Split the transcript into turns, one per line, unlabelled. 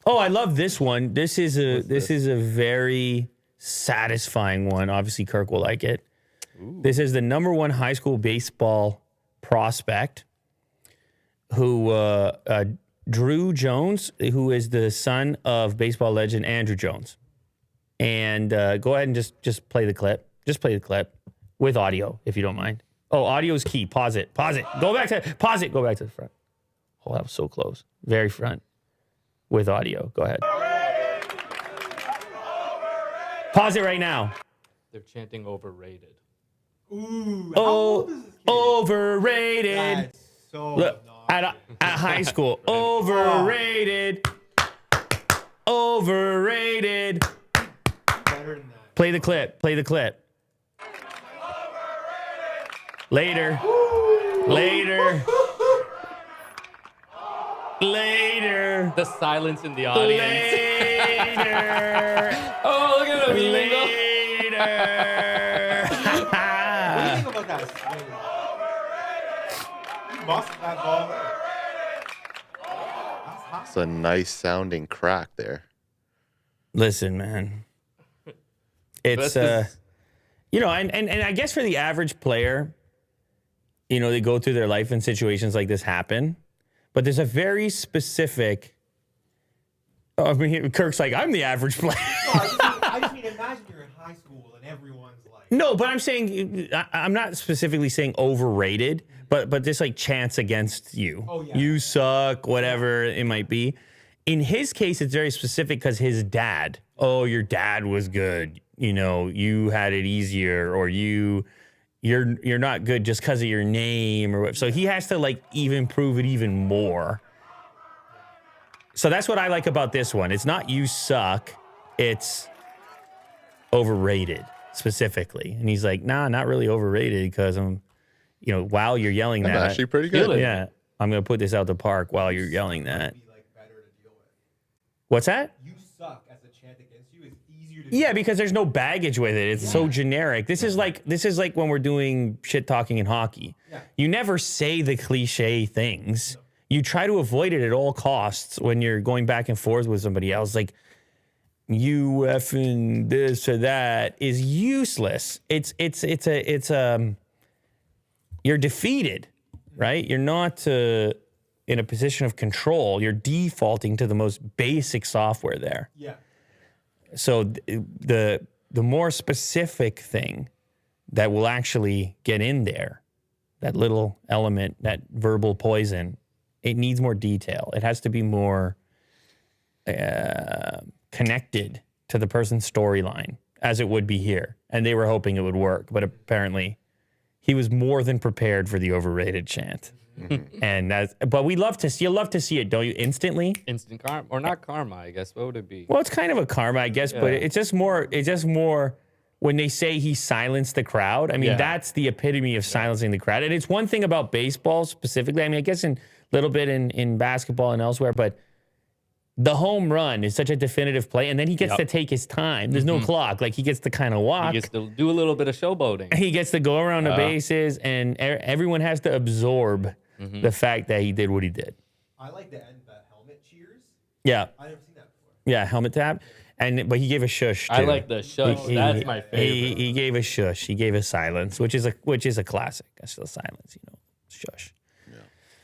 Oh, I love this one. This is a very satisfying one. Obviously, Kirk will like it. Ooh. This is the #1 high school baseball prospect who Drew Jones, who is the son of baseball legend Andrew Jones. And go ahead and just play the clip. Just play the clip with audio, if you don't mind. Oh, audio is key. Pause it. Pause it. Pause it. Go back to the front. Oh, that was so close. Very front. With audio. Go ahead. Pause it right now.
They're chanting overrated.
Ooh.
Oh, overrated.
That's so
Look, at high school. Overrated. Overrated.
Better than that.
Play the clip. Play the clip. Later. Later. Later.
The silence in the audience.
Later.
Oh, look at him.
Later.
What do you think about that swing? He busted that ball. That's hot.
It's a nice sounding crack there.
Listen, man. It's you know, and I guess for the average player, you know, they go through their life and situations like this happen. But there's a very specific. I mean, Kirk's like, I'm the average player.
No, I just mean, imagine you're in high school and everyone's like.
No, but I'm saying, I'm not specifically saying overrated, but just like chance against you.
Oh, yeah.
You suck, whatever it might be. In his case, it's very specific because his dad. Oh, your dad was good. You know, you had it easier, or you're not good just because of your name, or what. So he has to like even prove it even more. So that's what I like about this one. It's not you suck, it's overrated specifically. And he's like, nah, not really overrated because I'm, you know, while you're yelling
That's
that,
actually pretty good.
yeah, I'm gonna put this out the park while you're yelling that.
Be like better to deal with.
What's that?
You suck as a chant against you is easier to.
Yeah, because there's no baggage with it. It's so generic. This is like when we're doing shit talking in hockey.
Yeah.
You never say the cliche things. You try to avoid it at all costs when you're going back and forth with somebody else. Like, you effing this or that is useless. You're defeated, right? You're not in a position of control. You're defaulting to the most basic software there.
Yeah.
So the more specific thing that will actually get in there, that little element, that verbal poison, it needs more detail. It has to be more connected to the person's storyline, as it would be here. And they were hoping it would work, but apparently he was more than prepared for the overrated chant. And but you'll love to see it, don't you? Instantly.
Instant karma, or not karma, I guess. What would it be?
Well, it's kind of a karma, I guess, but it's just more when they say he silenced the crowd. I mean, that's the epitome of silencing the crowd. And it's one thing about baseball specifically. I mean, I guess in little bit in basketball and elsewhere, but the home run is such a definitive play, and then he gets to take his time. There's no clock. Like, he gets to kind of walk.
He gets to do a little bit of showboating.
He gets to go around the bases, and everyone has to absorb the fact that he did what he did.
I like the end, the helmet cheers.
Yeah.
I've never seen that before.
Yeah, helmet tap. But he gave a shush, too.
I like the shush. That's my favorite.
He gave a shush. He gave a silence, which is a classic. That's still silence, you know. Shush.